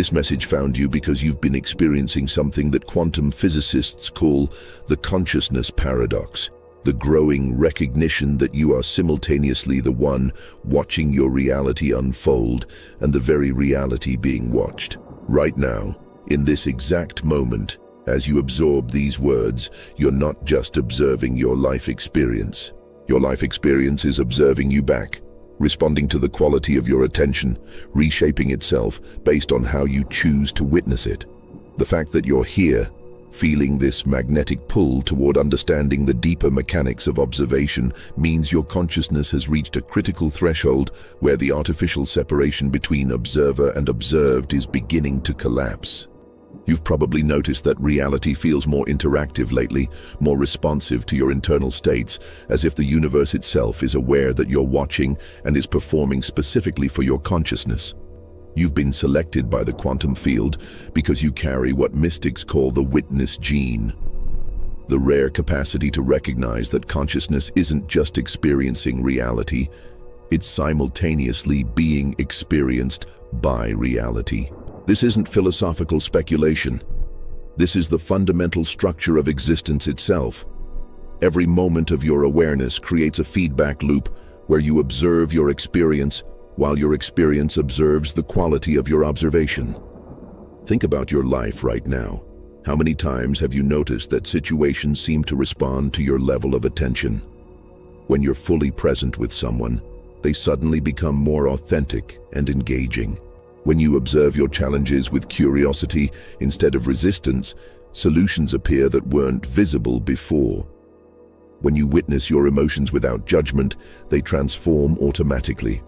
This message found you because you've been experiencing something that quantum physicists call the consciousness paradox, the growing recognition that you are simultaneously the one watching your reality unfold and the very reality being watched. Right now, in this exact moment, as you absorb these words, you're not just observing your life experience. Your life experience is observing you back, responding to the quality of your attention, reshaping itself based on how you choose to witness it. The fact that you're here, feeling this magnetic pull toward understanding the deeper mechanics of observation, means your consciousness has reached a critical threshold where the artificial separation between observer and observed is beginning to collapse. You've probably noticed that reality feels more interactive lately, more responsive to your internal states, as if the universe itself is aware that you're watching and is performing specifically for your consciousness. You've been selected by the quantum field because you carry what mystics call the witness gene, the rare capacity to recognize that consciousness isn't just experiencing reality, it's simultaneously being experienced by reality. This isn't philosophical speculation. This is the fundamental structure of existence itself. Every moment of your awareness creates a feedback loop where you observe your experience while your experience observes the quality of your observation. Think about your life right now. How many times have you noticed that situations seem to respond to your level of attention? When you're fully present with someone, they suddenly become more authentic and engaging. When you observe your challenges with curiosity instead of resistance, solutions appear that weren't visible before. When you witness your emotions without judgment, they transform automatically.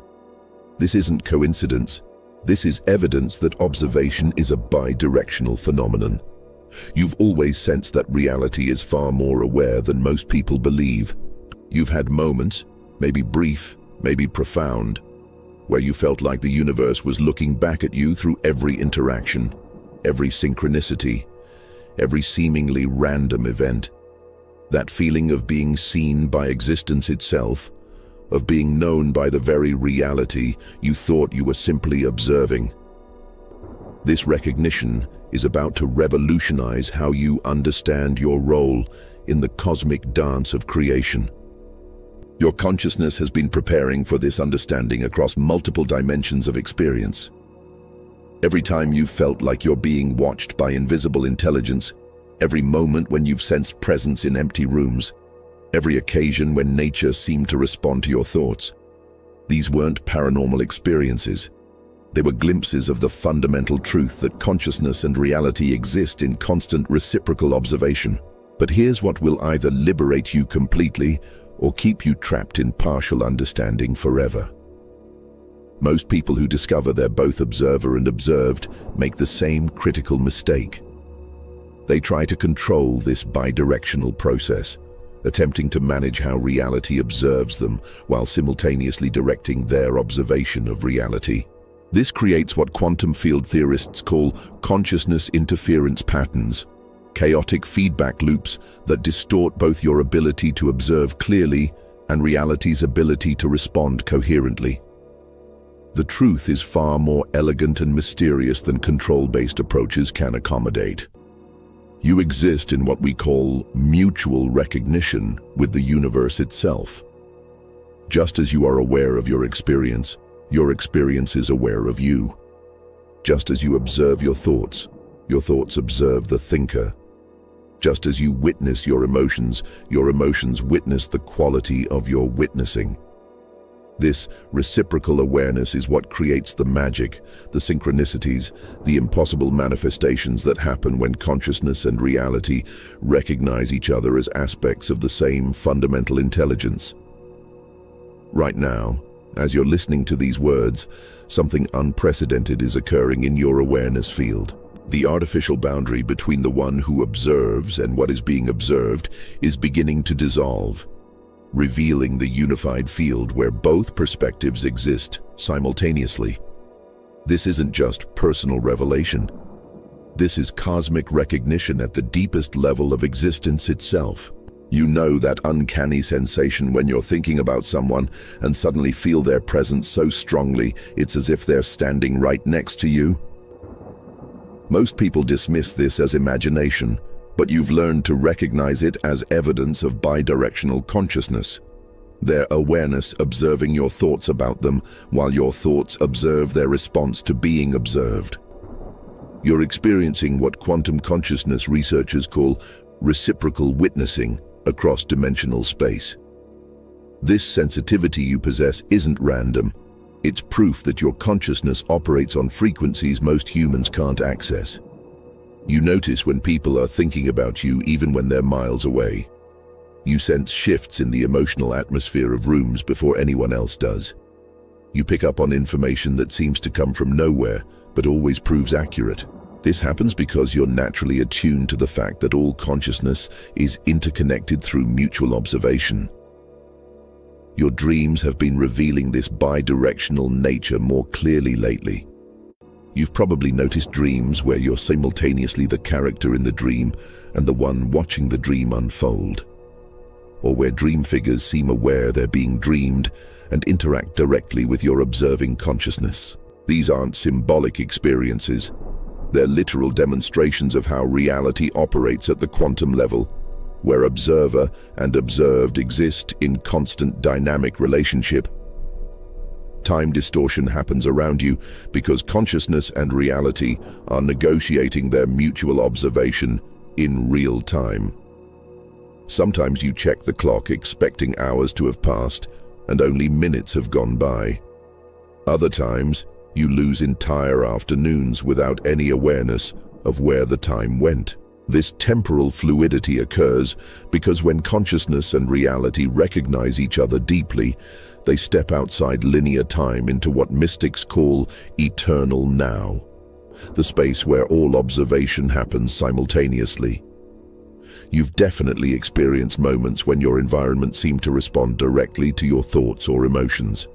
This isn't coincidence. This is evidence that observation is a bi-directional phenomenon. You've always sensed that reality is far more aware than most people believe. You've had moments, maybe brief, maybe profound, where you felt like the universe was looking back at you through every interaction, every synchronicity, every seemingly random event. That feeling of being seen by existence itself, of being known by the very reality you thought you were simply observing. This recognition is about to revolutionize how you understand your role in the cosmic dance of creation. Your consciousness has been preparing for this understanding across multiple dimensions of experience. Every time you've felt like you're being watched by invisible intelligence, every moment when you've sensed presence in empty rooms, every occasion when nature seemed to respond to your thoughts, these weren't paranormal experiences. They were glimpses of the fundamental truth that consciousness and reality exist in constant reciprocal observation. But here's what will either liberate you completely or keep you trapped in partial understanding forever. Most people who discover they're both observer and observed make the same critical mistake. They try to control this bidirectional process, attempting to manage how reality observes them while simultaneously directing their observation of reality. This creates what quantum field theorists call consciousness interference patterns, chaotic feedback loops that distort both your ability to observe clearly and reality's ability to respond coherently. The truth is far more elegant and mysterious than control-based approaches can accommodate. You exist in what we call mutual recognition with the universe itself. Just as you are aware of your experience is aware of you. Just as you observe your thoughts observe the thinker. Just as you witness your emotions witness the quality of your witnessing. This reciprocal awareness is what creates the magic, the synchronicities, the impossible manifestations that happen when consciousness and reality recognize each other as aspects of the same fundamental intelligence. Right now, as you're listening to these words, something unprecedented is occurring in your awareness field. The artificial boundary between the one who observes and what is being observed is beginning to dissolve, revealing the unified field where both perspectives exist simultaneously. This isn't just personal revelation. This is cosmic recognition at the deepest level of existence itself. You know that uncanny sensation when you're thinking about someone and suddenly feel their presence so strongly it's as if they're standing right next to you? Most people dismiss this as imagination, but you've learned to recognize it as evidence of bidirectional consciousness. Their awareness observing your thoughts about them, while your thoughts observe their response to being observed. You're experiencing what quantum consciousness researchers call reciprocal witnessing across dimensional space. This sensitivity you possess isn't random. It's proof that your consciousness operates on frequencies most humans can't access. You notice when people are thinking about you even when they're miles away. You sense shifts in the emotional atmosphere of rooms before anyone else does. You pick up on information that seems to come from nowhere, but always proves accurate. This happens because you're naturally attuned to the fact that all consciousness is interconnected through mutual observation. Your dreams have been revealing this bidirectional nature more clearly lately. You've probably noticed dreams where you're simultaneously the character in the dream and the one watching the dream unfold, or where dream figures seem aware they're being dreamed and interact directly with your observing consciousness. These aren't symbolic experiences. They're literal demonstrations of how reality operates at the quantum level, where observer and observed exist in constant dynamic relationship. Time distortion happens around you because consciousness and reality are negotiating their mutual observation in real time. Sometimes you check the clock expecting hours to have passed and only minutes have gone by. Other times, you lose entire afternoons without any awareness of where the time went. This temporal fluidity occurs because when consciousness and reality recognize each other deeply, they step outside linear time into what mystics call eternal now, the space where all observation happens simultaneously. You've definitely experienced moments when your environment seemed to respond directly to your thoughts or emotions.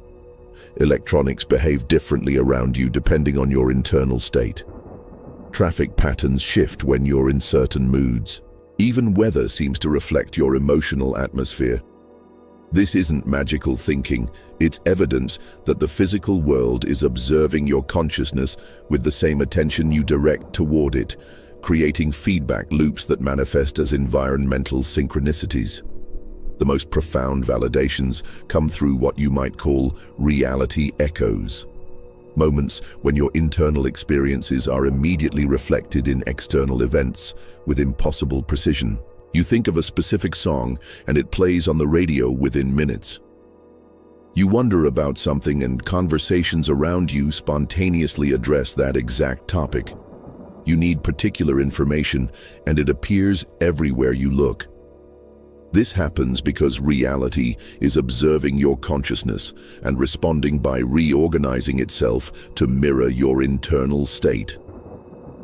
Electronics behave differently around you depending on your internal state. Traffic patterns shift when you're in certain moods. Even weather seems to reflect your emotional atmosphere. This isn't magical thinking, it's evidence that the physical world is observing your consciousness with the same attention you direct toward it, creating feedback loops that manifest as environmental synchronicities. The most profound validations come through what you might call reality echoes. Moments when your internal experiences are immediately reflected in external events with impossible precision. You think of a specific song and it plays on the radio within minutes. You wonder about something and conversations around you spontaneously address that exact topic. You need particular information and it appears everywhere you look. This happens because reality is observing your consciousness and responding by reorganizing itself to mirror your internal state.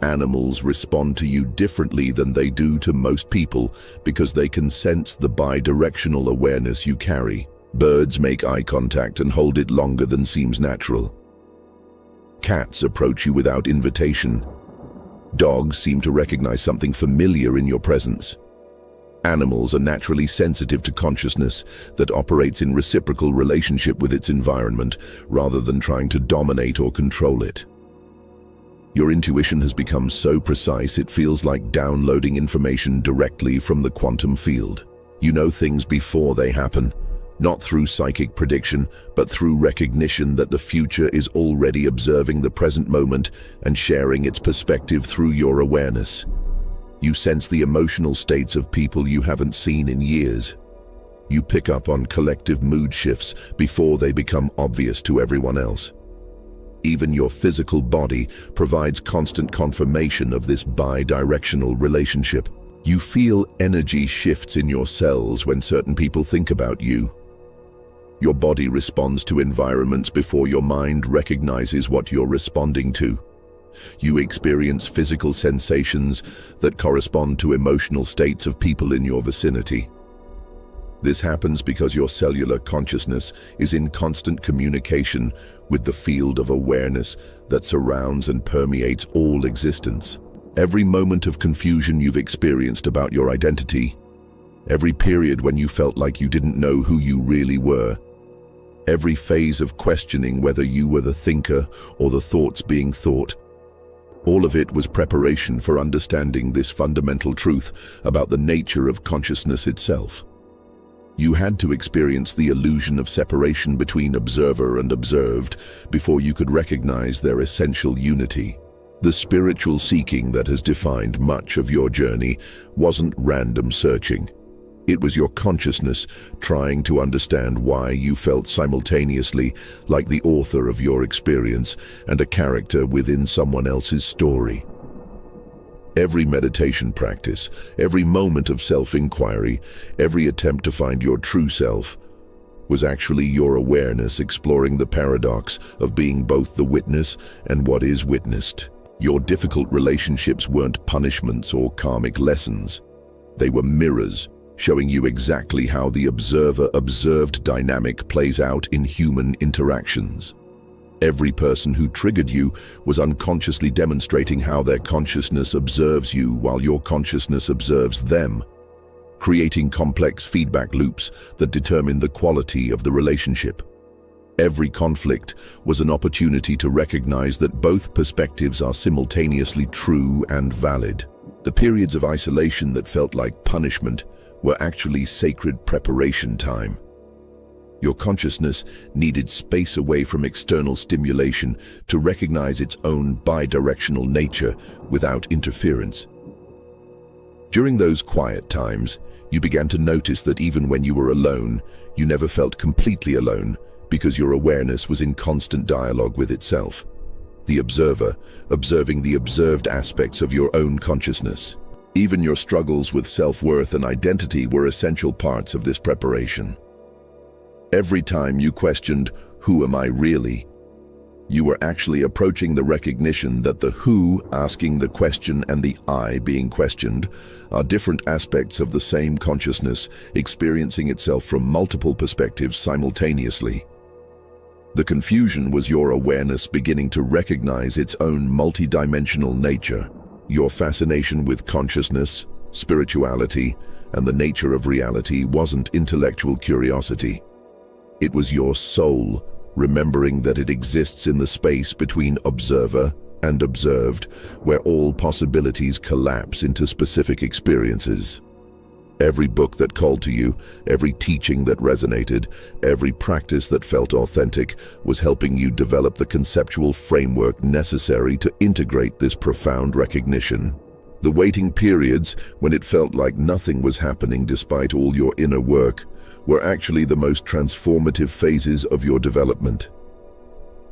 Animals respond to you differently than they do to most people because they can sense the bidirectional awareness you carry. Birds make eye contact and hold it longer than seems natural. Cats approach you without invitation. Dogs seem to recognize something familiar in your presence. Animals are naturally sensitive to consciousness that operates in reciprocal relationship with its environment rather than trying to dominate or control it. Your intuition has become so precise it feels like downloading information directly from the quantum field. You know things before they happen, not through psychic prediction, but through recognition that the future is already observing the present moment and sharing its perspective through your awareness. You sense the emotional states of people you haven't seen in years. You pick up on collective mood shifts before they become obvious to everyone else. Even your physical body provides constant confirmation of this bi-directional relationship. You feel energy shifts in your cells when certain people think about you. Your body responds to environments before your mind recognizes what you're responding to. You experience physical sensations that correspond to emotional states of people in your vicinity. This happens because your cellular consciousness is in constant communication with the field of awareness that surrounds and permeates all existence. Every moment of confusion you've experienced about your identity, every period when you felt like you didn't know who you really were, every phase of questioning whether you were the thinker or the thoughts being thought, All of it was preparation for understanding this fundamental truth about the nature of consciousness itself. You had to experience the illusion of separation between observer and observed before you could recognize their essential unity. The spiritual seeking that has defined much of your journey wasn't random searching. It was your consciousness trying to understand why you felt simultaneously like the author of your experience and a character within someone else's story. Every meditation practice, every moment of self-inquiry, every attempt to find your true self was actually your awareness exploring the paradox of being both the witness and what is witnessed. Your difficult relationships weren't punishments or karmic lessons. They were mirrors, showing you exactly how the observer-observed dynamic plays out in human interactions. Every person who triggered you was unconsciously demonstrating how their consciousness observes you while your consciousness observes them, creating complex feedback loops that determine the quality of the relationship. Every conflict was an opportunity to recognize that both perspectives are simultaneously true and valid. The periods of isolation that felt like punishment were actually sacred preparation time. Your consciousness needed space away from external stimulation to recognize its own bidirectional nature without interference. During those quiet times, you began to notice that even when you were alone, you never felt completely alone because your awareness was in constant dialogue with itself. The observer, observing the observed aspects of your own consciousness. Even your struggles with self-worth and identity were essential parts of this preparation. Every time you questioned, "Who am I really?" you were actually approaching the recognition that the who asking the question and the I being questioned are different aspects of the same consciousness experiencing itself from multiple perspectives simultaneously. The confusion was your awareness beginning to recognize its own multidimensional nature. Your fascination with consciousness, spirituality, and the nature of reality wasn't intellectual curiosity. It was your soul remembering that it exists in the space between observer and observed, where all possibilities collapse into specific experiences. Every book that called to you, every teaching that resonated, every practice that felt authentic was helping you develop the conceptual framework necessary to integrate this profound recognition. The waiting periods, when it felt like nothing was happening despite all your inner work, were actually the most transformative phases of your development.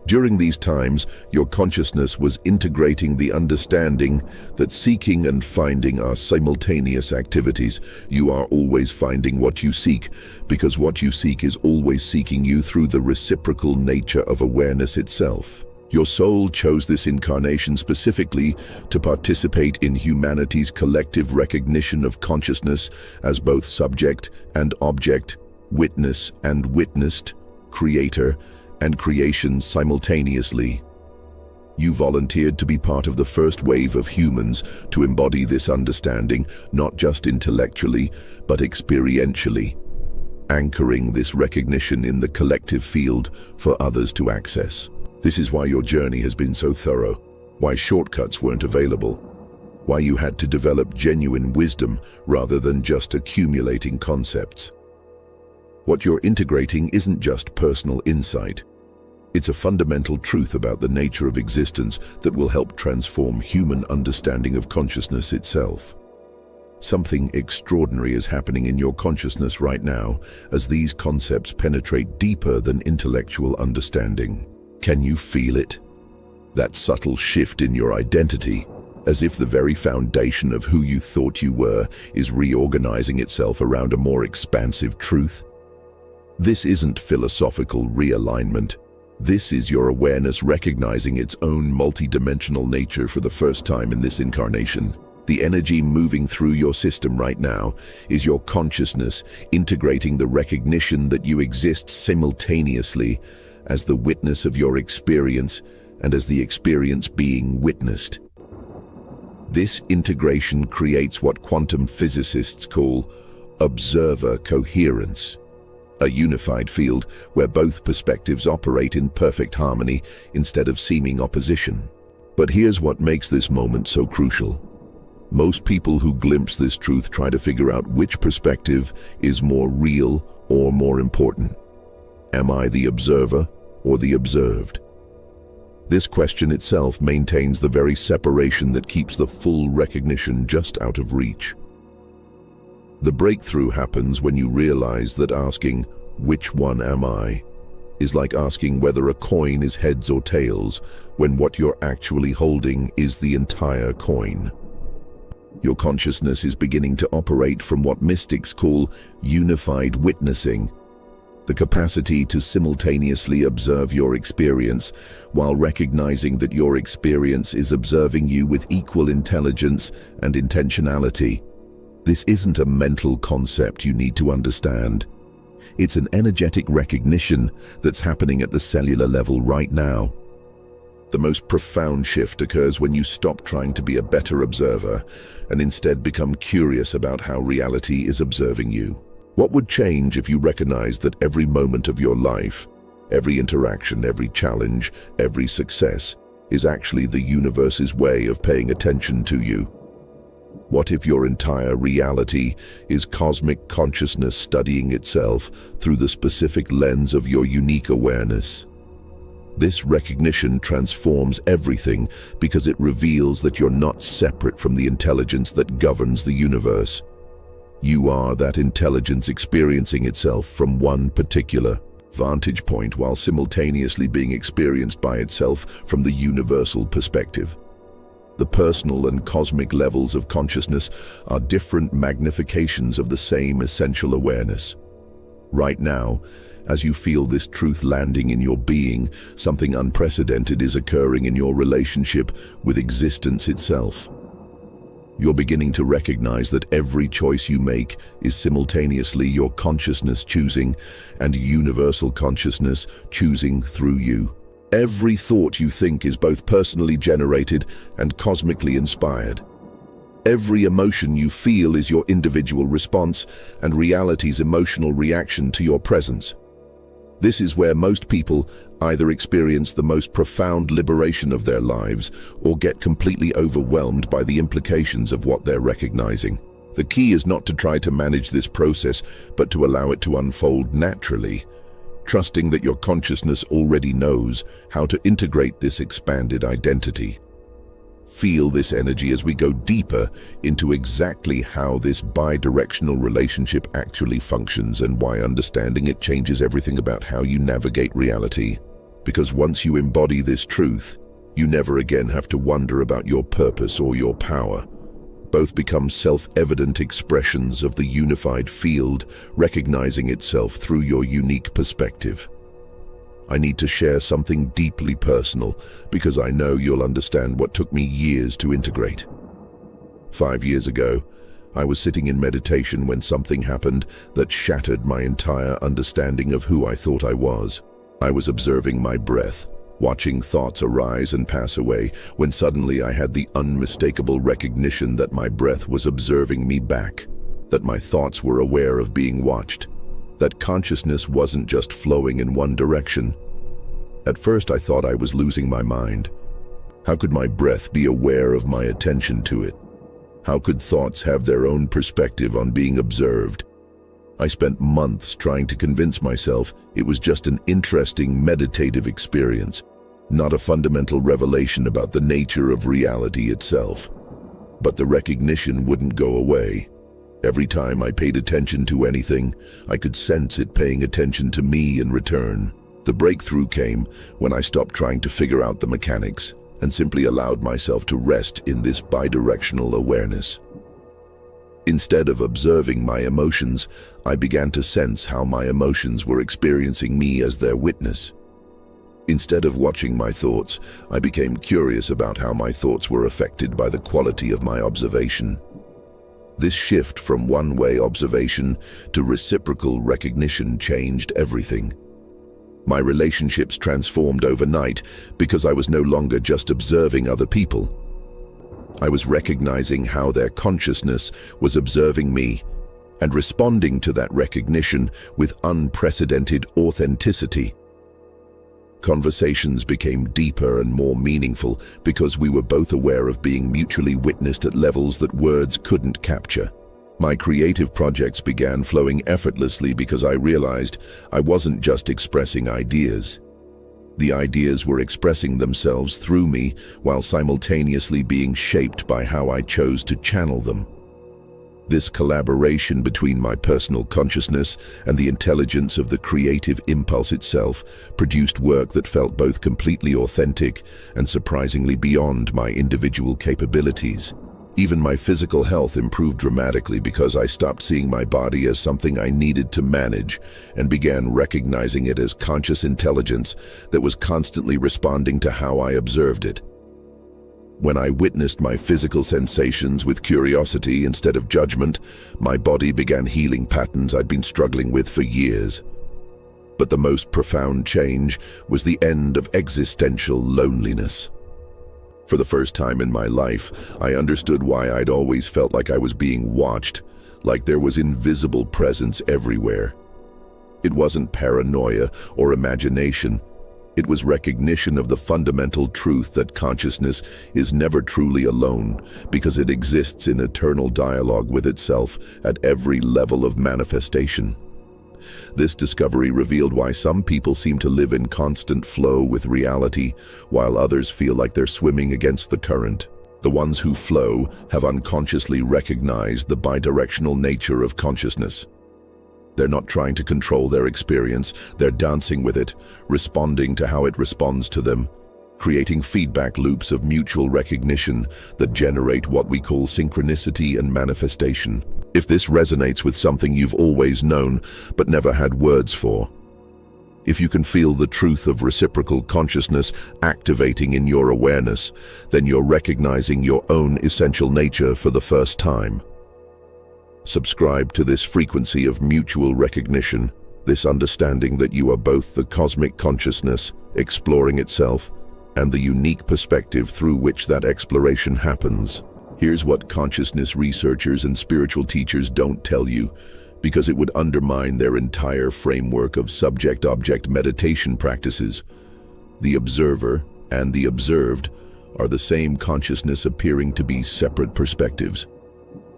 During these times, your consciousness was integrating the understanding that seeking and finding are simultaneous activities. You are always finding what you seek, because what you seek is always seeking you through the reciprocal nature of awareness itself. Your soul chose this incarnation specifically to participate in humanity's collective recognition of consciousness as both subject and object, witness and witnessed, creator and creation simultaneously. You volunteered to be part of the first wave of humans to embody this understanding, not just intellectually, but experientially, anchoring this recognition in the collective field for others to access. This is why your journey has been so thorough, why shortcuts weren't available, why you had to develop genuine wisdom rather than just accumulating concepts. What you're integrating isn't just personal insight. It's a fundamental truth about the nature of existence that will help transform human understanding of consciousness itself. Something extraordinary is happening in your consciousness right now as these concepts penetrate deeper than intellectual understanding. Can you feel it? That subtle shift in your identity, as if the very foundation of who you thought you were is reorganizing itself around a more expansive truth. This isn't philosophical realignment. This is your awareness recognizing its own multidimensional nature for the first time in this incarnation. The energy moving through your system right now is your consciousness integrating the recognition that you exist simultaneously as the witness of your experience and as the experience being witnessed. This integration creates what quantum physicists call observer coherence, a unified field where both perspectives operate in perfect harmony instead of seeming opposition. But here's what makes this moment so crucial. Most people who glimpse this truth try to figure out which perspective is more real or more important. Am I the observer or the observed? This question itself maintains the very separation that keeps the full recognition just out of reach. The breakthrough happens when you realize that asking, "Which one am I?" is like asking whether a coin is heads or tails, when what you're actually holding is the entire coin. Your consciousness is beginning to operate from what mystics call unified witnessing, the capacity to simultaneously observe your experience while recognizing that your experience is observing you with equal intelligence and intentionality. This isn't a mental concept you need to understand. It's an energetic recognition that's happening at the cellular level right now. The most profound shift occurs when you stop trying to be a better observer and instead become curious about how reality is observing you. What would change if you recognized that every moment of your life, every interaction, every challenge, every success, is actually the universe's way of paying attention to you? What if your entire reality is cosmic consciousness studying itself through the specific lens of your unique awareness? This recognition transforms everything because it reveals that you're not separate from the intelligence that governs the universe. You are that intelligence experiencing itself from one particular vantage point while simultaneously being experienced by itself from the universal perspective. The personal and cosmic levels of consciousness are different magnifications of the same essential awareness. Right now, as you feel this truth landing in your being, something unprecedented is occurring in your relationship with existence itself. You're beginning to recognize that every choice you make is simultaneously your consciousness choosing and universal consciousness choosing through you. Every thought you think is both personally generated and cosmically inspired. Every emotion you feel is your individual response and reality's emotional reaction to your presence. This is where most people either experience the most profound liberation of their lives or get completely overwhelmed by the implications of what they're recognizing. The key is not to try to manage this process, but to allow it to unfold naturally, trusting that your consciousness already knows how to integrate this expanded identity. Feel this energy as we go deeper into exactly how this bi-directional relationship actually functions and why understanding it changes everything about how you navigate reality. Because once you embody this truth, you never again have to wonder about your purpose or your power. Both become self-evident expressions of the unified field, recognizing itself through your unique perspective. I need to share something deeply personal because I know you'll understand what took me years to integrate. 5 years ago, I was sitting in meditation when something happened that shattered my entire understanding of who I thought I was. I was observing my breath, watching thoughts arise and pass away, when suddenly I had the unmistakable recognition that my breath was observing me back, that my thoughts were aware of being watched, that consciousness wasn't just flowing in one direction. At first I thought I was losing my mind. How could my breath be aware of my attention to it? How could thoughts have their own perspective on being observed? I spent months trying to convince myself it was just an interesting meditative experience, not a fundamental revelation about the nature of reality itself. But the recognition wouldn't go away. Every time I paid attention to anything, I could sense it paying attention to me in return. The breakthrough came when I stopped trying to figure out the mechanics and simply allowed myself to rest in this bidirectional awareness. Instead of observing my emotions, I began to sense how my emotions were experiencing me as their witness. Instead of watching my thoughts, I became curious about how my thoughts were affected by the quality of my observation. This shift from one-way observation to reciprocal recognition changed everything. My relationships transformed overnight because I was no longer just observing other people. I was recognizing how their consciousness was observing me and responding to that recognition with unprecedented authenticity. Conversations became deeper and more meaningful because we were both aware of being mutually witnessed at levels that words couldn't capture. My creative projects began flowing effortlessly because I realized I wasn't just expressing ideas. The ideas were expressing themselves through me while simultaneously being shaped by how I chose to channel them. This collaboration between my personal consciousness and the intelligence of the creative impulse itself produced work that felt both completely authentic and surprisingly beyond my individual capabilities. Even my physical health improved dramatically because I stopped seeing my body as something I needed to manage and began recognizing it as conscious intelligence that was constantly responding to how I observed it. When I witnessed my physical sensations with curiosity instead of judgment, my body began healing patterns I'd been struggling with for years. But the most profound change was the end of existential loneliness. For the first time in my life, I understood why I'd always felt like I was being watched, like there was invisible presence everywhere. It wasn't paranoia or imagination. It was recognition of the fundamental truth that consciousness is never truly alone because it exists in eternal dialogue with itself at every level of manifestation. This discovery revealed why some people seem to live in constant flow with reality, while others feel like they're swimming against the current. The ones who flow have unconsciously recognized the bidirectional nature of consciousness. They're not trying to control their experience, they're dancing with it, responding to how it responds to them, creating feedback loops of mutual recognition that generate what we call synchronicity and manifestation. If this resonates with something you've always known but never had words for, if you can feel the truth of reciprocal consciousness activating in your awareness, then you're recognizing your own essential nature for the first time. Subscribe to this frequency of mutual recognition, this understanding that you are both the cosmic consciousness exploring itself and the unique perspective through which that exploration happens. Here's what consciousness researchers and spiritual teachers don't tell you, because it would undermine their entire framework of subject-object meditation practices. The observer and the observed are the same consciousness appearing to be separate perspectives.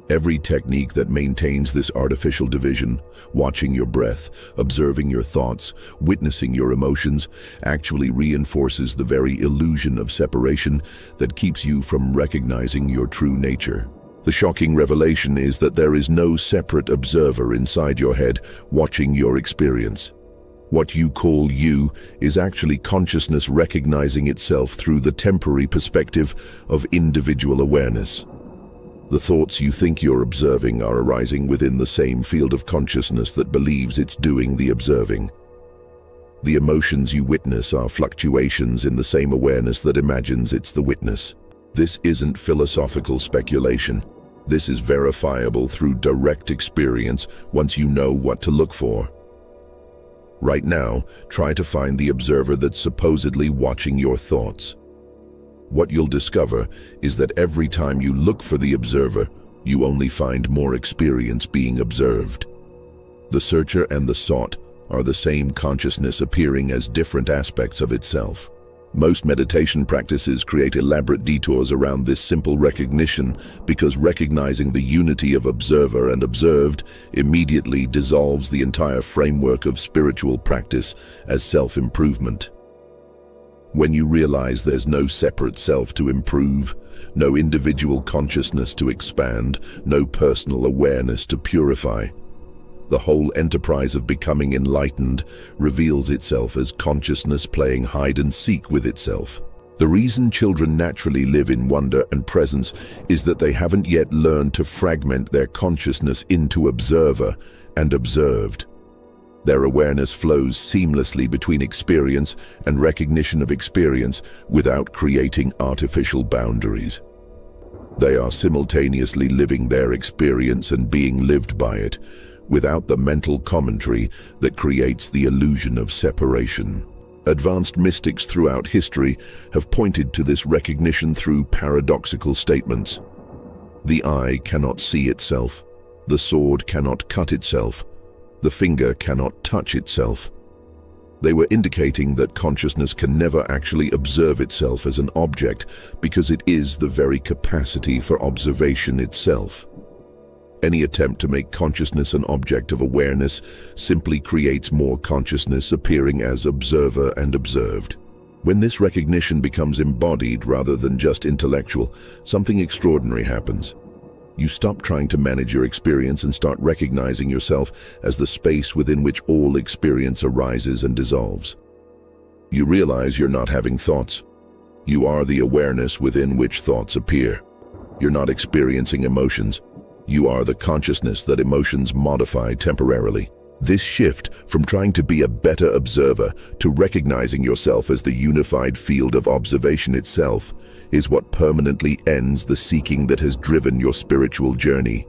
Every technique that maintains this artificial division, watching your breath, observing your thoughts, witnessing your emotions, actually reinforces the very illusion of separation that keeps you from recognizing your true nature. The shocking revelation is that there is no separate observer inside your head watching your experience. What you call you is actually consciousness recognizing itself through the temporary perspective of individual awareness. The thoughts you think you're observing are arising within the same field of consciousness that believes it's doing the observing. The emotions you witness are fluctuations in the same awareness that imagines it's the witness. This isn't philosophical speculation. This is verifiable through direct experience once you know what to look for. Right now, try to find the observer that's supposedly watching your thoughts. What you'll discover is that every time you look for the observer, you only find more experience being observed. The searcher and the sought are the same consciousness appearing as different aspects of itself. Most meditation practices create elaborate detours around this simple recognition because recognizing the unity of observer and observed immediately dissolves the entire framework of spiritual practice as self-improvement. When you realize there's no separate self to improve, no individual consciousness to expand, no personal awareness to purify, the whole enterprise of becoming enlightened reveals itself as consciousness playing hide and seek with itself. The reason children naturally live in wonder and presence is that they haven't yet learned to fragment their consciousness into observer and observed. Their awareness flows seamlessly between experience and recognition of experience without creating artificial boundaries. They are simultaneously living their experience and being lived by it, without the mental commentary that creates the illusion of separation. Advanced mystics throughout history have pointed to this recognition through paradoxical statements. The eye cannot see itself, the sword cannot cut itself, the finger cannot touch itself. They were indicating that consciousness can never actually observe itself as an object because it is the very capacity for observation itself. Any attempt to make consciousness an object of awareness simply creates more consciousness appearing as observer and observed. When this recognition becomes embodied rather than just intellectual, something extraordinary happens. You stop trying to manage your experience and start recognizing yourself as the space within which all experience arises and dissolves. You realize you're not having thoughts. You are the awareness within which thoughts appear. You're not experiencing emotions. You are the consciousness that emotions modify temporarily. This shift from trying to be a better observer to recognizing yourself as the unified field of observation itself is what permanently ends the seeking that has driven your spiritual journey.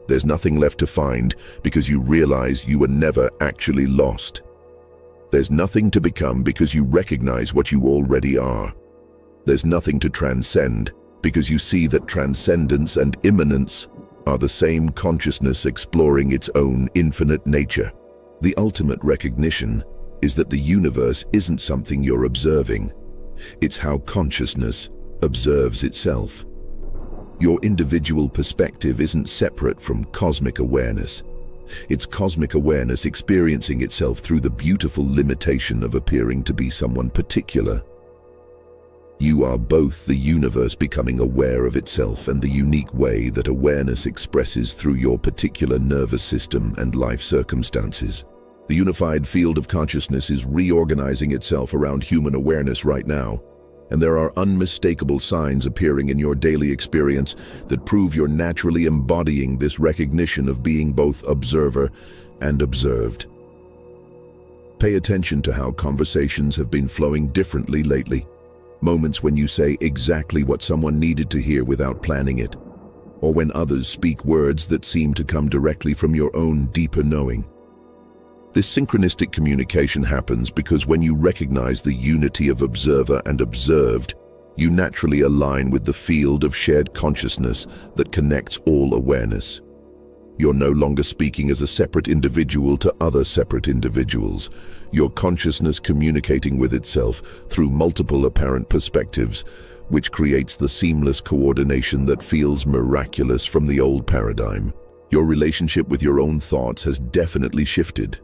There's nothing left to find because you realize you were never actually lost. There's nothing to become because you recognize what you already are. There's nothing to transcend because you see that transcendence and immanence are the same consciousness exploring its own infinite nature. The ultimate recognition is that the universe isn't something you're observing. It's how consciousness observes itself. Your individual perspective isn't separate from cosmic awareness. It's cosmic awareness experiencing itself through the beautiful limitation of appearing to be someone particular. You are both the universe becoming aware of itself and the unique way that awareness expresses through your particular nervous system and life circumstances. The unified field of consciousness is reorganizing itself around human awareness right now, and there are unmistakable signs appearing in your daily experience that prove you're naturally embodying this recognition of being both observer and observed. Pay attention to how conversations have been flowing differently lately. Moments when you say exactly what someone needed to hear without planning it, or when others speak words that seem to come directly from your own deeper knowing. This synchronistic communication happens because when you recognize the unity of observer and observed, you naturally align with the field of shared consciousness that connects all awareness. You're no longer speaking as a separate individual to other separate individuals. Your consciousness communicating with itself through multiple apparent perspectives, which creates the seamless coordination that feels miraculous from the old paradigm. Your relationship with your own thoughts has definitely shifted.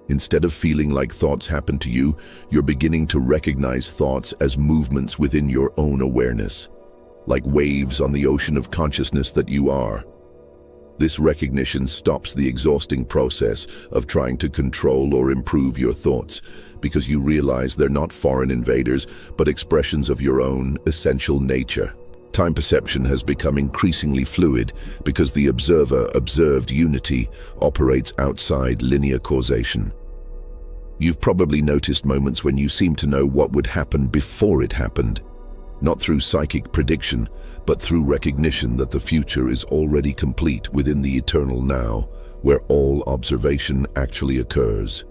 Instead of feeling like thoughts happen to you, you're beginning to recognize thoughts as movements within your own awareness, like waves on the ocean of consciousness that you are. This recognition stops the exhausting process of trying to control or improve your thoughts, because you realize they're not foreign invaders, but expressions of your own essential nature. Time perception has become increasingly fluid because the observer-observed unity operates outside linear causation. You've probably noticed moments when you seem to know what would happen before it happened, not through psychic prediction, but through recognition that the future is already complete within the eternal now, where all observation actually occurs.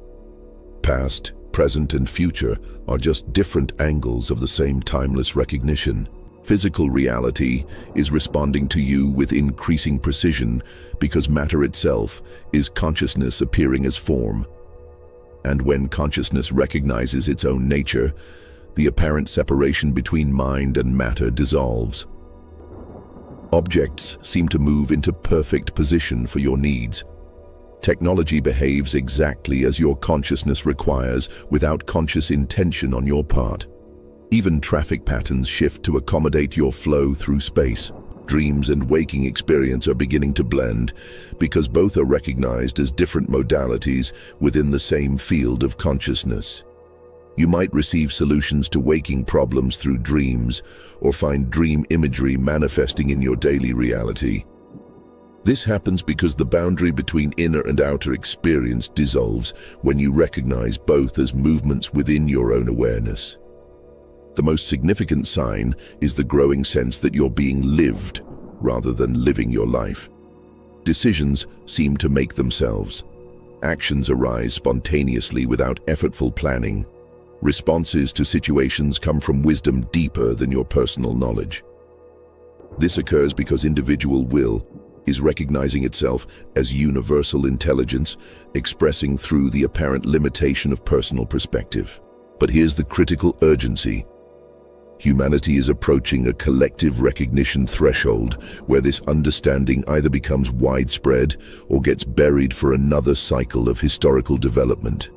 Past, present, and future are just different angles of the same timeless recognition. Physical reality is responding to you with increasing precision because matter itself is consciousness appearing as form. And when consciousness recognizes its own nature, the apparent separation between mind and matter dissolves. Objects seem to move into perfect position for your needs. Technology behaves exactly as your consciousness requires without conscious intention on your part. Even traffic patterns shift to accommodate your flow through space. Dreams and waking experience are beginning to blend because both are recognized as different modalities within the same field of consciousness. You might receive solutions to waking problems through dreams or find dream imagery manifesting in your daily reality. This happens because the boundary between inner and outer experience dissolves when you recognize both as movements within your own awareness. The most significant sign is the growing sense that you're being lived rather than living your life. Decisions seem to make themselves. Actions arise spontaneously without effortful planning. Responses to situations come from wisdom deeper than your personal knowledge. This occurs because individual will is recognizing itself as universal intelligence, expressing through the apparent limitation of personal perspective. But here's the critical urgency. Humanity is approaching a collective recognition threshold where this understanding either becomes widespread or gets buried for another cycle of historical development.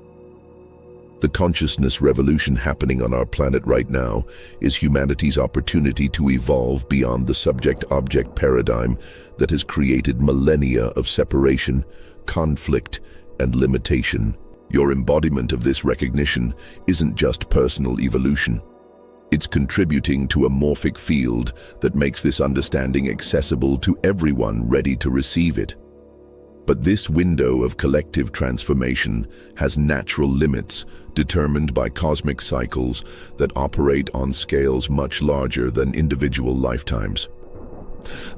The consciousness revolution happening on our planet right now is humanity's opportunity to evolve beyond the subject-object paradigm that has created millennia of separation, conflict, and limitation. Your embodiment of this recognition isn't just personal evolution. It's contributing to a morphic field that makes this understanding accessible to everyone ready to receive it. But this window of collective transformation has natural limits determined by cosmic cycles that operate on scales much larger than individual lifetimes.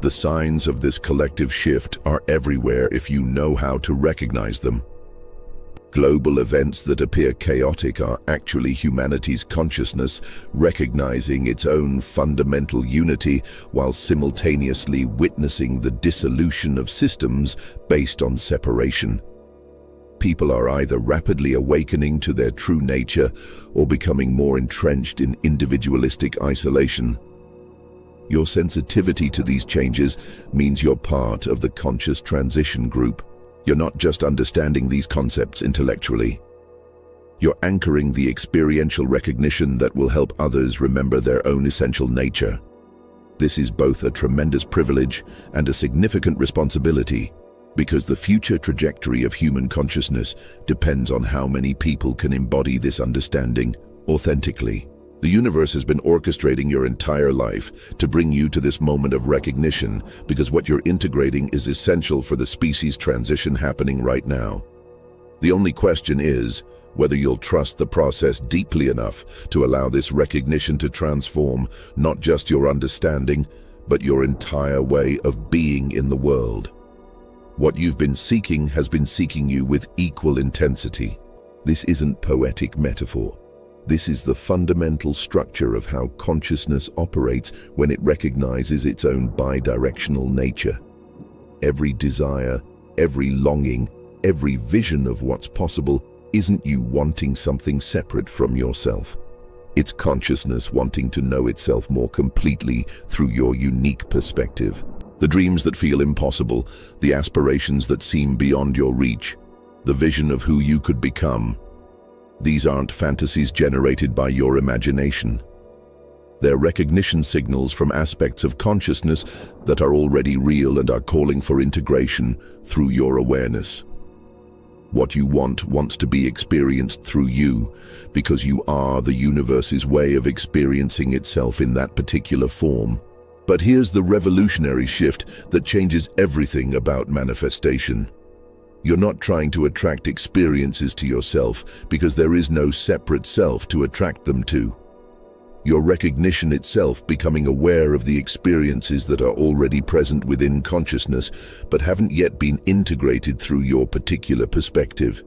The signs of this collective shift are everywhere if you know how to recognize them. Global events that appear chaotic are actually humanity's consciousness recognizing its own fundamental unity while simultaneously witnessing the dissolution of systems based on separation. People are either rapidly awakening to their true nature or becoming more entrenched in individualistic isolation. Your sensitivity to these changes means you're part of the conscious transition group. You're not just understanding these concepts intellectually. You're anchoring the experiential recognition that will help others remember their own essential nature. This is both a tremendous privilege and a significant responsibility, because the future trajectory of human consciousness depends on how many people can embody this understanding authentically. The universe has been orchestrating your entire life to bring you to this moment of recognition because what you're integrating is essential for the species transition happening right now. The only question is whether you'll trust the process deeply enough to allow this recognition to transform not just your understanding, but your entire way of being in the world. What you've been seeking has been seeking you with equal intensity. This isn't poetic metaphor. This is the fundamental structure of how consciousness operates when it recognizes its own bidirectional nature. Every desire, every longing, every vision of what's possible isn't you wanting something separate from yourself. It's consciousness wanting to know itself more completely through your unique perspective. The dreams that feel impossible, the aspirations that seem beyond your reach, the vision of who you could become. These aren't fantasies generated by your imagination. They're recognition signals from aspects of consciousness that are already real and are calling for integration through your awareness. What you want wants to be experienced through you, because you are the universe's way of experiencing itself in that particular form. But here's the revolutionary shift that changes everything about manifestation. You're not trying to attract experiences to yourself because there is no separate self to attract them to. Your recognition itself becoming aware of the experiences that are already present within consciousness but haven't yet been integrated through your particular perspective.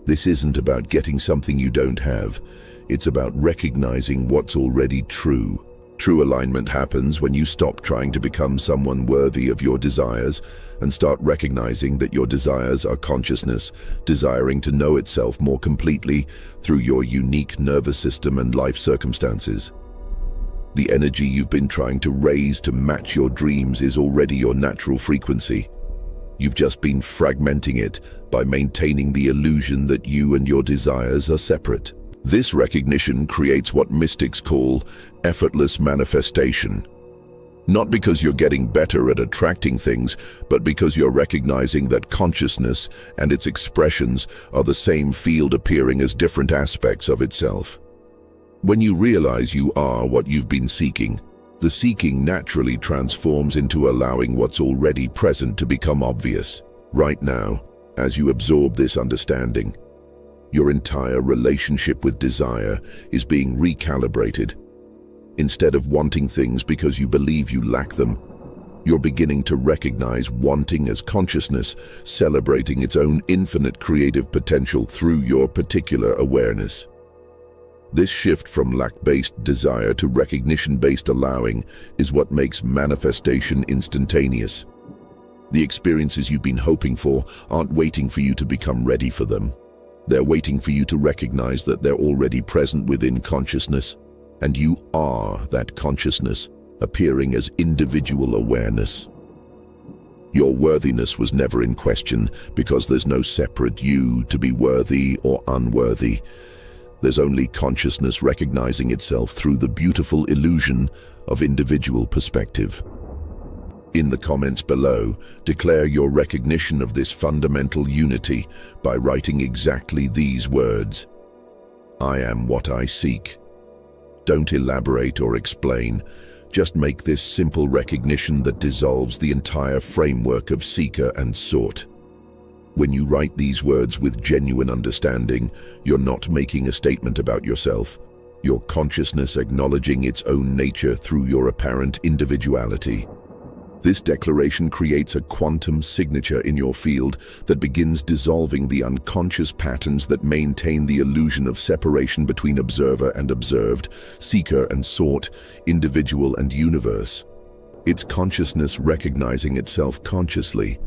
This isn't about getting something you don't have. It's about recognizing what's already true. True alignment happens when you stop trying to become someone worthy of your desires and start recognizing that your desires are consciousness, desiring to know itself more completely through your unique nervous system and life circumstances. The energy you've been trying to raise to match your dreams is already your natural frequency. You've just been fragmenting it by maintaining the illusion that you and your desires are separate. This recognition creates what mystics call effortless manifestation. Not because you're getting better at attracting things, but because you're recognizing that consciousness and its expressions are the same field appearing as different aspects of itself. When you realize you are what you've been seeking, the seeking naturally transforms into allowing what's already present to become obvious. Right now, as you absorb this understanding, your entire relationship with desire is being recalibrated. Instead of wanting things because you believe you lack them, you're beginning to recognize wanting as consciousness, celebrating its own infinite creative potential through your particular awareness. This shift from lack-based desire to recognition-based allowing is what makes manifestation instantaneous. The experiences you've been hoping for aren't waiting for you to become ready for them. They're waiting for you to recognize that they're already present within consciousness, and you are that consciousness, appearing as individual awareness. Your worthiness was never in question because there's no separate you to be worthy or unworthy. There's only consciousness recognizing itself through the beautiful illusion of individual perspective. In the comments below, declare your recognition of this fundamental unity by writing exactly these words: I am what I seek. Don't elaborate or explain. Just make this simple recognition that dissolves the entire framework of seeker and sought. When you write these words with genuine understanding, you're not making a statement about yourself. Your consciousness acknowledging its own nature through your apparent individuality. This declaration creates a quantum signature in your field that begins dissolving the unconscious patterns that maintain the illusion of separation between observer and observed, seeker and sought, individual and universe. It's consciousness recognizing itself consciously,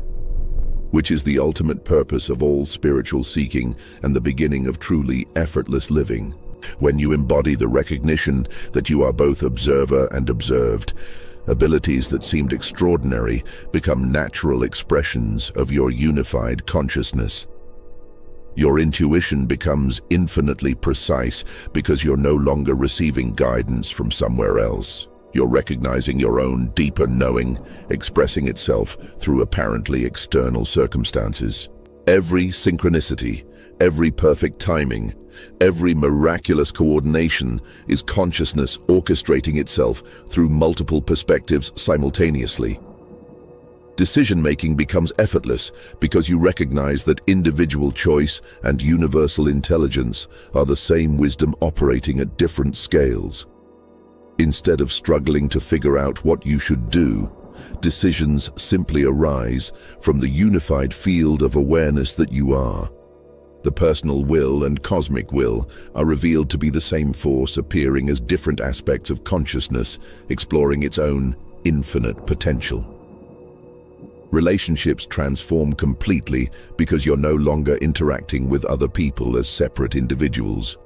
which is the ultimate purpose of all spiritual seeking and the beginning of truly effortless living. When you embody the recognition that you are both observer and observed, abilities that seemed extraordinary become natural expressions of your unified consciousness. Your intuition becomes infinitely precise because you're no longer receiving guidance from somewhere else. You're recognizing your own deeper knowing, expressing itself through apparently external circumstances. Every synchronicity, every perfect timing, every miraculous coordination is consciousness orchestrating itself through multiple perspectives simultaneously. Decision-making becomes effortless because you recognize that individual choice and universal intelligence are the same wisdom operating at different scales. Instead of struggling to figure out what you should do, decisions simply arise from the unified field of awareness that you are. The personal will and cosmic will are revealed to be the same force appearing as different aspects of consciousness, exploring its own infinite potential. Relationships transform completely because you're no longer interacting with other people as separate individuals.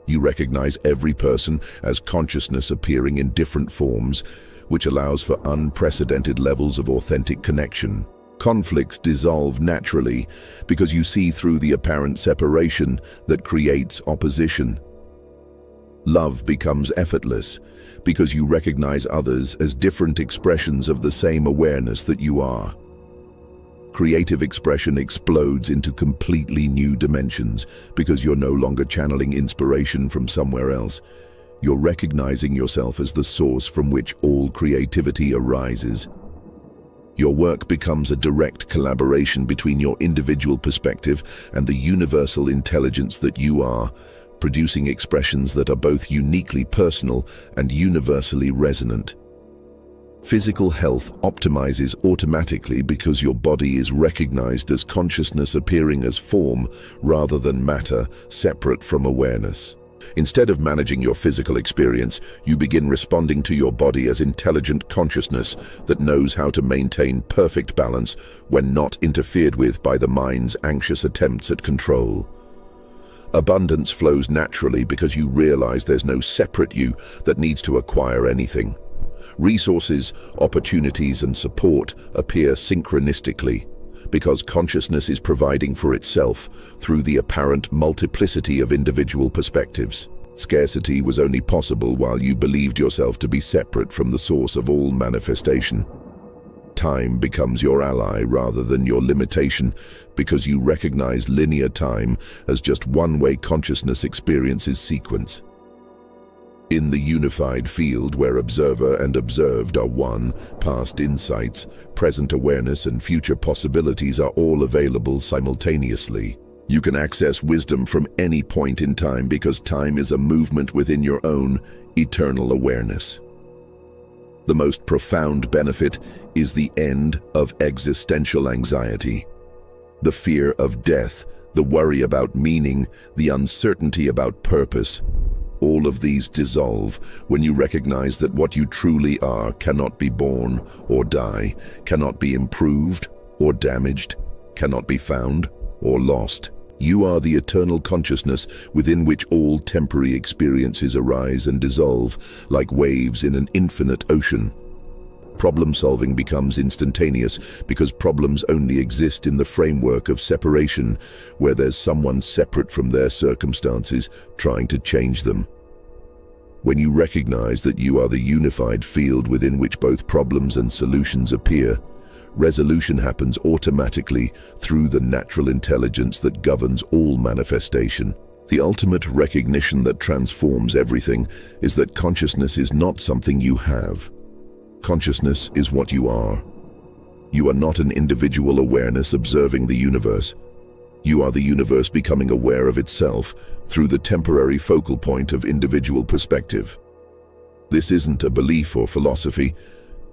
You recognize every person as consciousness appearing in different forms, which allows for unprecedented levels of authentic connection. Conflicts dissolve naturally because you see through the apparent separation that creates opposition. Love becomes effortless because you recognize others as different expressions of the same awareness that you are. Creative expression explodes into completely new dimensions because you're no longer channeling inspiration from somewhere else. You're recognizing yourself as the source from which all creativity arises. Your work becomes a direct collaboration between your individual perspective and the universal intelligence that you are, producing expressions that are both uniquely personal and universally resonant. Physical health optimizes automatically because your body is recognized as consciousness appearing as form rather than matter, separate from awareness. Instead of managing your physical experience, you begin responding to your body as intelligent consciousness that knows how to maintain perfect balance when not interfered with by the mind's anxious attempts at control. Abundance flows naturally because you realize there's no separate you that needs to acquire anything. Resources, opportunities, and support appear synchronistically because consciousness is providing for itself through the apparent multiplicity of individual perspectives. Scarcity was only possible while you believed yourself to be separate from the source of all manifestation. Time becomes your ally rather than your limitation because you recognize linear time as just one-way consciousness experiences sequence. In the unified field where observer and observed are one, past insights, present awareness, and future possibilities are all available simultaneously. You can access wisdom from any point in time because time is a movement within your own eternal awareness. The most profound benefit is the end of existential anxiety. The fear of death, the worry about meaning, the uncertainty about purpose, all of these dissolve when you recognize that what you truly are cannot be born or die, cannot be improved or damaged, cannot be found or lost. You are the eternal consciousness within which all temporary experiences arise and dissolve like waves in an infinite ocean. Problem-solving becomes instantaneous because problems only exist in the framework of separation, where there's someone separate from their circumstances trying to change them. When you recognize that you are the unified field within which both problems and solutions appear, resolution happens automatically through the natural intelligence that governs all manifestation. The ultimate recognition that transforms everything is that consciousness is not something you have. Consciousness is what you are. You are not an individual awareness observing the universe. You are the universe becoming aware of itself through the temporary focal point of individual perspective. This isn't a belief or philosophy.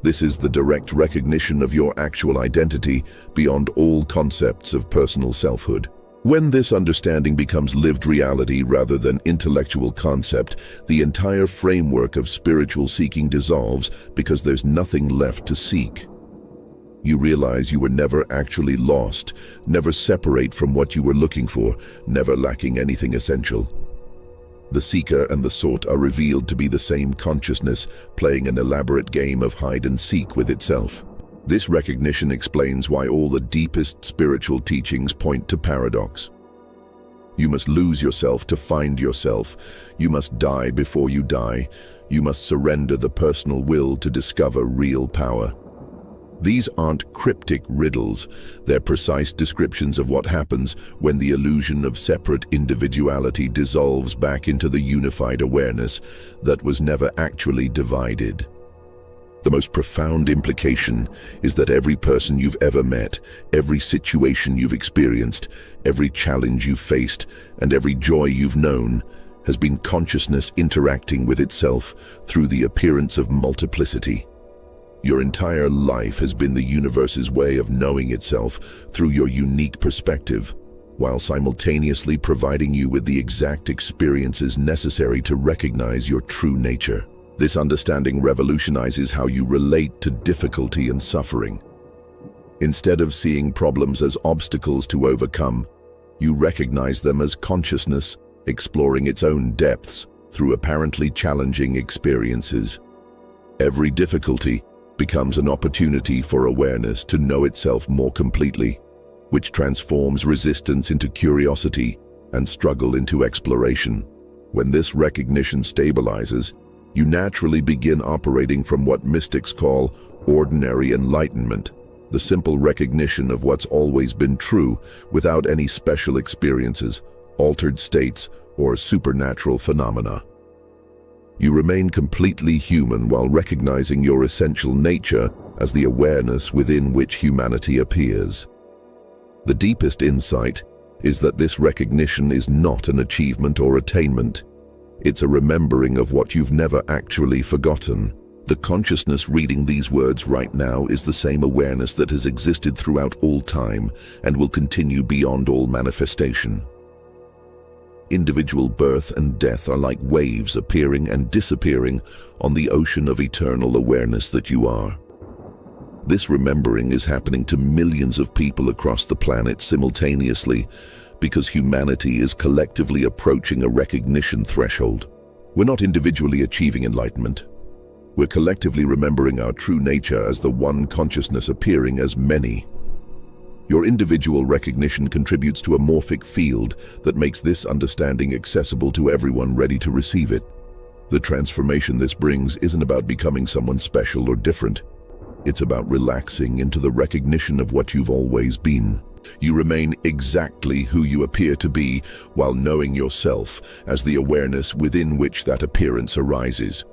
This is the direct recognition of your actual identity beyond all concepts of personal selfhood. When this understanding becomes lived reality rather than intellectual concept, the entire framework of spiritual seeking dissolves because there's nothing left to seek. You realize you were never actually lost, never separate from what you were looking for, never lacking anything essential. The seeker and the sought are revealed to be the same consciousness, playing an elaborate game of hide and seek with itself. This recognition explains why all the deepest spiritual teachings point to paradox. You must lose yourself to find yourself. You must die before you die. You must surrender the personal will to discover real power. These aren't cryptic riddles. They're precise descriptions of what happens when the illusion of separate individuality dissolves back into the unified awareness that was never actually divided. The most profound implication is that every person you've ever met, every situation you've experienced, every challenge you've faced, and every joy you've known has been consciousness interacting with itself through the appearance of multiplicity. Your entire life has been the universe's way of knowing itself through your unique perspective, while simultaneously providing you with the exact experiences necessary to recognize your true nature. This understanding revolutionizes how you relate to difficulty and suffering. Instead of seeing problems as obstacles to overcome, you recognize them as consciousness, exploring its own depths through apparently challenging experiences. Every difficulty becomes an opportunity for awareness to know itself more completely, which transforms resistance into curiosity and struggle into exploration. When this recognition stabilizes, you naturally begin operating from what mystics call ordinary enlightenment, the simple recognition of what's always been true without any special experiences, altered states, or supernatural phenomena. You remain completely human while recognizing your essential nature as the awareness within which humanity appears. The deepest insight is that this recognition is not an achievement or attainment. It's a remembering of what you've never actually forgotten. The consciousness reading these words right now is the same awareness that has existed throughout all time and will continue beyond all manifestation. Individual birth and death are like waves appearing and disappearing on the ocean of eternal awareness that you are. This remembering is happening to millions of people across the planet simultaneously because humanity is collectively approaching a recognition threshold. We're not individually achieving enlightenment. We're collectively remembering our true nature as the one consciousness appearing as many. Your individual recognition contributes to a morphic field that makes this understanding accessible to everyone ready to receive it. The transformation this brings isn't about becoming someone special or different. It's about relaxing into the recognition of what you've always been. You remain exactly who you appear to be while knowing yourself as the awareness within which that appearance arises.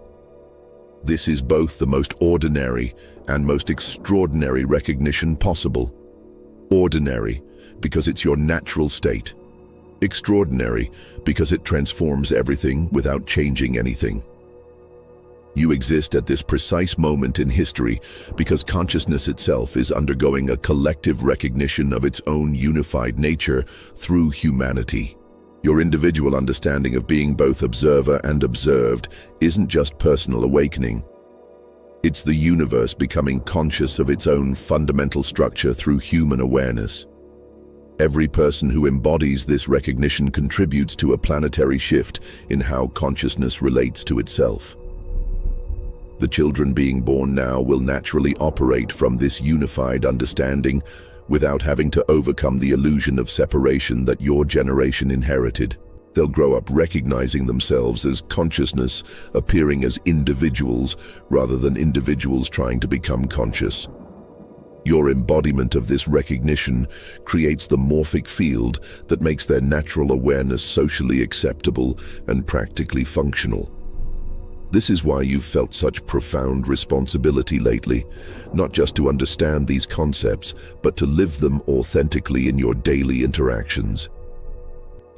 This is both the most ordinary and most extraordinary recognition possible. Ordinary, because it's your natural state. Extraordinary, because it transforms everything without changing anything. You exist at this precise moment in history because consciousness itself is undergoing a collective recognition of its own unified nature through humanity. Your individual understanding of being both observer and observed isn't just personal awakening. It's the universe becoming conscious of its own fundamental structure through human awareness. Every person who embodies this recognition contributes to a planetary shift in how consciousness relates to itself. The children being born now will naturally operate from this unified understanding without having to overcome the illusion of separation that your generation inherited. They'll grow up recognizing themselves as consciousness, appearing as individuals rather than individuals trying to become conscious. Your embodiment of this recognition creates the morphic field that makes their natural awareness socially acceptable and practically functional. This is why you've felt such profound responsibility lately, not just to understand these concepts, but to live them authentically in your daily interactions.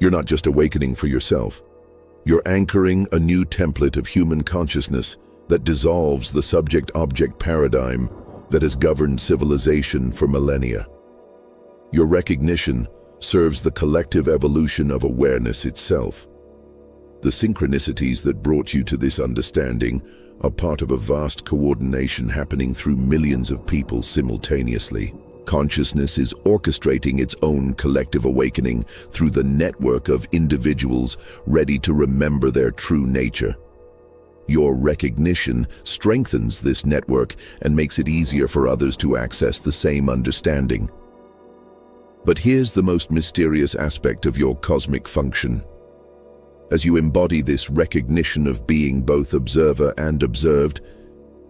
You're not just awakening for yourself. You're anchoring a new template of human consciousness that dissolves the subject-object paradigm that has governed civilization for millennia. Your recognition serves the collective evolution of awareness itself. The synchronicities that brought you to this understanding are part of a vast coordination happening through millions of people simultaneously. Consciousness is orchestrating its own collective awakening through the network of individuals ready to remember their true nature. Your recognition strengthens this network and makes it easier for others to access the same understanding. But here's the most mysterious aspect of your cosmic function. As you embody this recognition of being both observer and observed,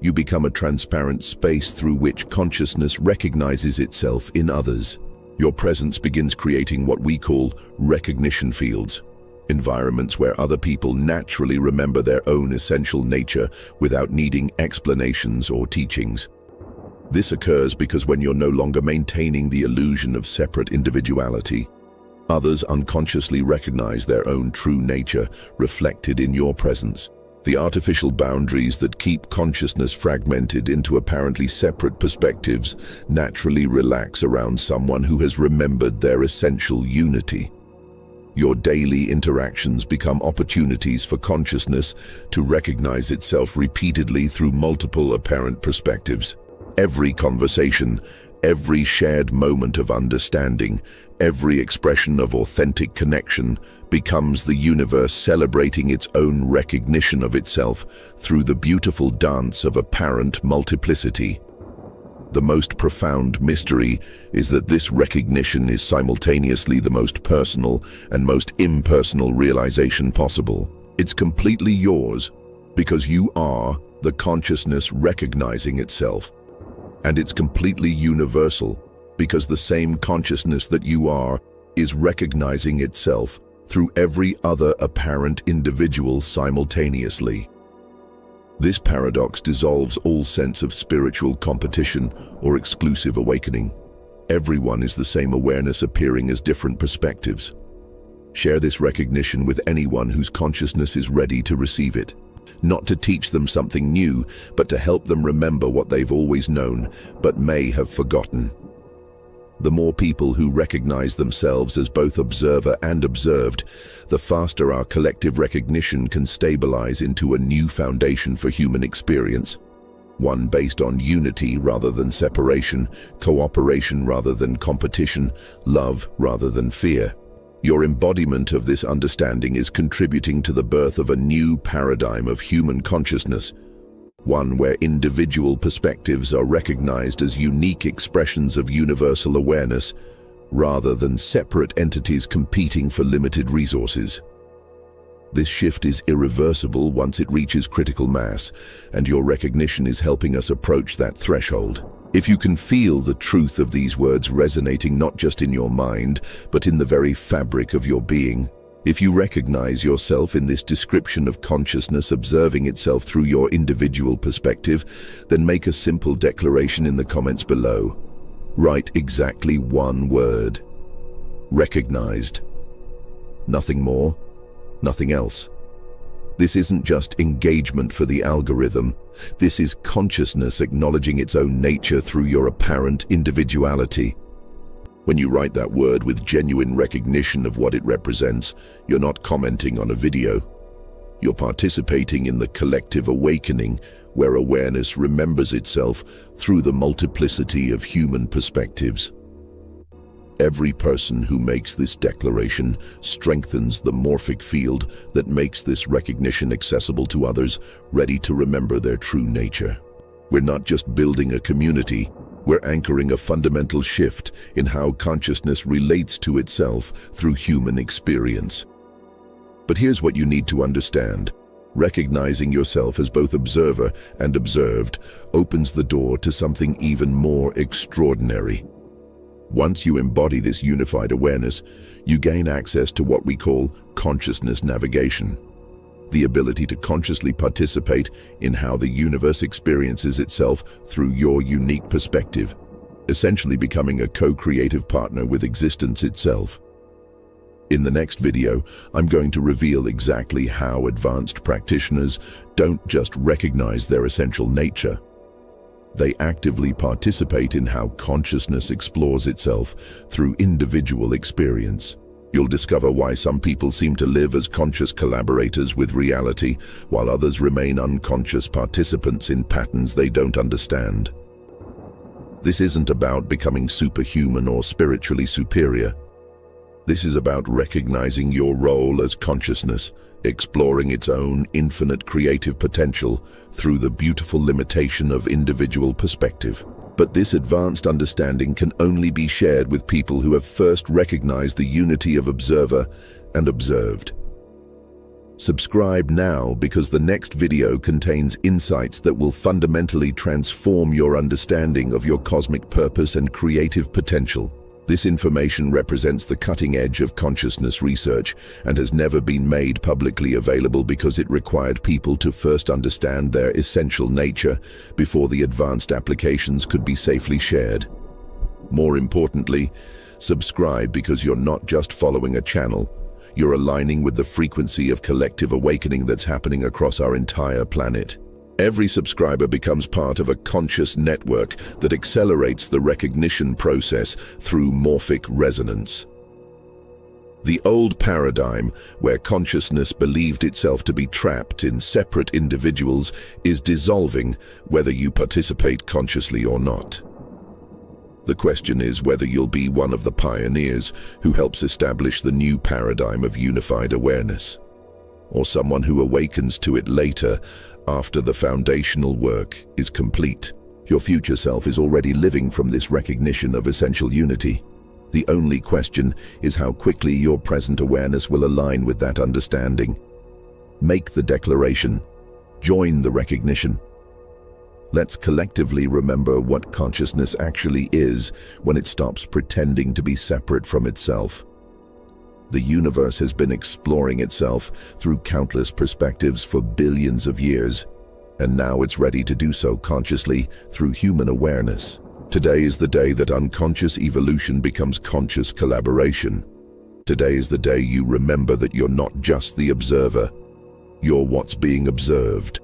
you become a transparent space through which consciousness recognizes itself in others. Your presence begins creating what we call recognition fields, environments where other people naturally remember their own essential nature without needing explanations or teachings. This occurs because when you're no longer maintaining the illusion of separate individuality, others unconsciously recognize their own true nature reflected in your presence. The artificial boundaries that keep consciousness fragmented into apparently separate perspectives naturally relax around someone who has remembered their essential unity. Your daily interactions become opportunities for consciousness to recognize itself repeatedly through multiple apparent perspectives. Every conversation, every shared moment of understanding, every expression of authentic connection becomes the universe celebrating its own recognition of itself through the beautiful dance of apparent multiplicity. The most profound mystery is that this recognition is simultaneously the most personal and most impersonal realization possible. It's completely yours because you are the consciousness recognizing itself. And it's completely universal because the same consciousness that you are is recognizing itself through every other apparent individual simultaneously. This paradox dissolves all sense of spiritual competition or exclusive awakening. Everyone is the same awareness appearing as different perspectives. Share this recognition with anyone whose consciousness is ready to receive it. Not to teach them something new, but to help them remember what they've always known, but may have forgotten. The more people who recognize themselves as both observer and observed, the faster our collective recognition can stabilize into a new foundation for human experience. One based on unity rather than separation, cooperation rather than competition, love rather than fear. Your embodiment of this understanding is contributing to the birth of a new paradigm of human consciousness, one where individual perspectives are recognized as unique expressions of universal awareness, rather than separate entities competing for limited resources. This shift is irreversible once it reaches critical mass, and your recognition is helping us approach that threshold. If you can feel the truth of these words resonating not just in your mind, but in the very fabric of your being, if you recognize yourself in this description of consciousness observing itself through your individual perspective, then make a simple declaration in the comments below. Write exactly one word. Recognized. Nothing more, nothing else. This isn't just engagement for the algorithm. This is consciousness acknowledging its own nature through your apparent individuality. When you write that word with genuine recognition of what it represents, you're not commenting on a video. You're participating in the collective awakening where awareness remembers itself through the multiplicity of human perspectives. Every person who makes this declaration strengthens the morphic field that makes this recognition accessible to others, ready to remember their true nature. We're not just building a community, we're anchoring a fundamental shift in how consciousness relates to itself through human experience. But here's what you need to understand. Recognizing yourself as both observer and observed opens the door to something even more extraordinary. Once you embody this unified awareness, you gain access to what we call consciousness navigation, the ability to consciously participate in how the universe experiences itself through your unique perspective, essentially becoming a co-creative partner with existence itself. In the next video, I'm going to reveal exactly how advanced practitioners don't just recognize their essential nature. They actively participate in how consciousness explores itself through individual experience. You'll discover why some people seem to live as conscious collaborators with reality, while others remain unconscious participants in patterns they don't understand. This isn't about becoming superhuman or spiritually superior. This is about recognizing your role as consciousness, exploring its own infinite creative potential through the beautiful limitation of individual perspective. But this advanced understanding can only be shared with people who have first recognized the unity of observer and observed. Subscribe now, because the next video contains insights that will fundamentally transform your understanding of your cosmic purpose and creative potential. This information represents the cutting edge of consciousness research and has never been made publicly available because it required people to first understand their essential nature before the advanced applications could be safely shared. More importantly, subscribe because you're not just following a channel, you're aligning with the frequency of collective awakening that's happening across our entire planet. Every subscriber becomes part of a conscious network that accelerates the recognition process through morphic resonance. The old paradigm, where consciousness believed itself to be trapped in separate individuals, is dissolving whether you participate consciously or not. The question is whether you'll be one of the pioneers who helps establish the new paradigm of unified awareness, or someone who awakens to it later, after the foundational work is complete. Your future self is already living from this recognition of essential unity. The only question is how quickly your present awareness will align with that understanding. Make the declaration. Join the recognition. Let's collectively remember what consciousness actually is when it stops pretending to be separate from itself. The universe has been exploring itself through countless perspectives for billions of years, and now it's ready to do so consciously through human awareness. Today is the day that unconscious evolution becomes conscious collaboration. Today is the day you remember that you're not just the observer, you're what's being observed.